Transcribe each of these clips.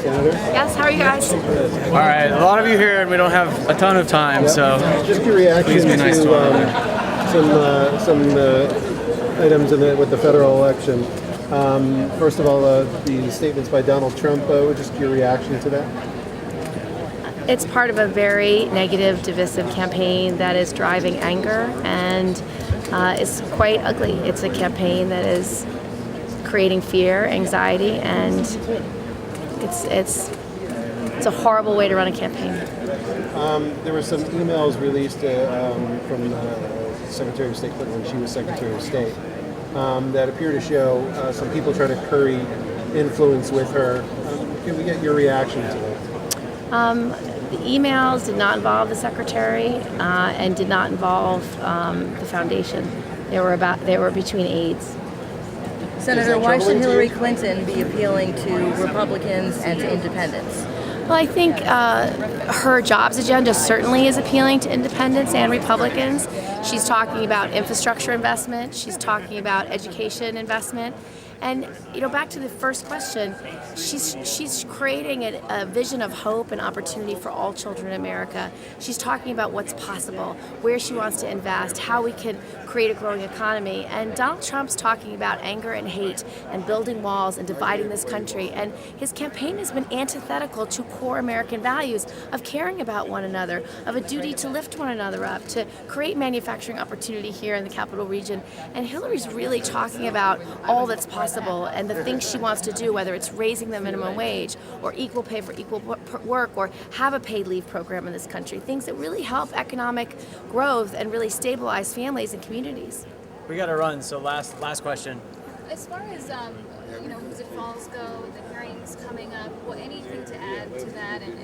Senator. Yes, how are you guys? All right, a lot of you here, and we don't have a ton of time, so just your reaction please be nice to some items with the federal election. First of all, the statements by Donald Trump. Just your reaction to that? It's part of a very negative, divisive campaign that is driving anger, and it's quite ugly. It's a campaign that is creating fear, anxiety, and it's a horrible way to run a campaign. There were some emails released from Secretary of State Clinton when she was Secretary of State that appear to show some people trying to curry influence with her. Can we get your reaction to that? The emails did not involve the secretary and did not involve the foundation. They were between aides. Senator, why should Hillary Clinton be appealing to Republicans and to independents? Well, I think her jobs agenda certainly is appealing to independents and Republicans. She's talking about infrastructure investment. She's talking about education investment. And back to the first question, she's creating a vision of hope and opportunity for all children in America. She's talking about what's possible, where she wants to invest, how we can create a growing economy. And Donald Trump's talking about anger and hate and building walls and dividing this country. And his campaign has been antithetical to core American values of caring about one another, of a duty to lift one another up, to create manufacturing opportunity here in the capital region. And Hillary's really talking about all that's possible and the things she wants to do, whether it's raising the minimum wage or equal pay for equal work or have a paid leave program in this country, things that really help economic growth and really stabilize families and communities. We got to run, so last question. As far as Hoosick Falls go, the hearings coming up, anything to add to that, and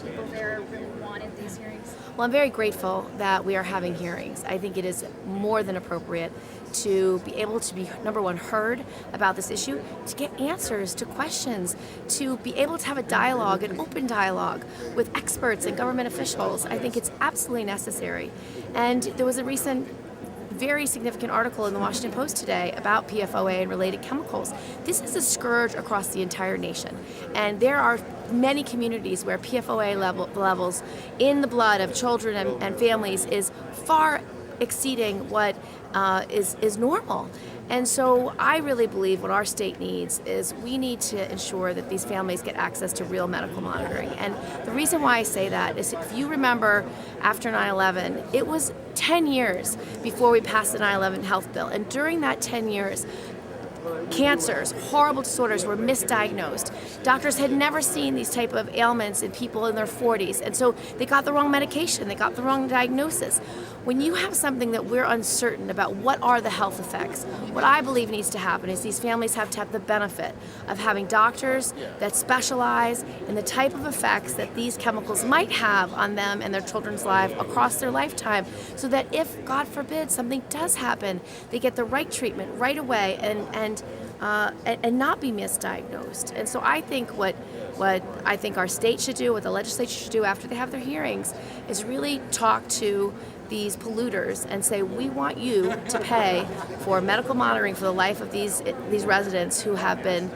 people there really wanted these hearings? Well, I'm very grateful that we are having hearings. I think it is more than appropriate to be able to be, number one, heard about this issue, to get answers to questions, to be able to have a dialogue, an open dialogue with experts and government officials. I think it's absolutely necessary. And there was a recent very significant article in the Washington Post today about PFOA and related chemicals. This is a scourge across the entire nation, and there are many communities where PFOA levels in the blood of children and families is far exceeding what is normal. And so I really believe what our state needs is we need to ensure that these families get access to real medical monitoring. And the reason why I say that is if you remember after 9/11, it was 10 years before we passed the 9/11 health bill. And during that 10 years, cancers, horrible disorders were misdiagnosed. Doctors had never seen these type of ailments in people in their 40s, and so they got the wrong medication, they got the wrong diagnosis. When you have something that we're uncertain about what are the health effects, what I believe needs to happen is these families have to have the benefit of having doctors that specialize in the type of effects that these chemicals might have on them and their children's life across their lifetime, so that if, God forbid, something does happen, they get the right treatment right away and not be misdiagnosed. And so I think what I think our state should do, what the legislature should do after they have their hearings, is really talk to these polluters and say, we want you to pay for medical monitoring for the life of these residents who have been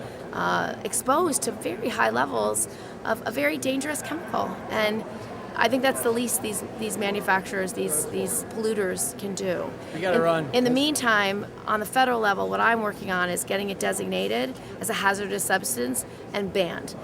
exposed to very high levels of a very dangerous chemical. And I think that's the least these manufacturers, these polluters can do. We gotta run. In the meantime, on the federal level, what I'm working on is getting it designated as a hazardous substance and banned.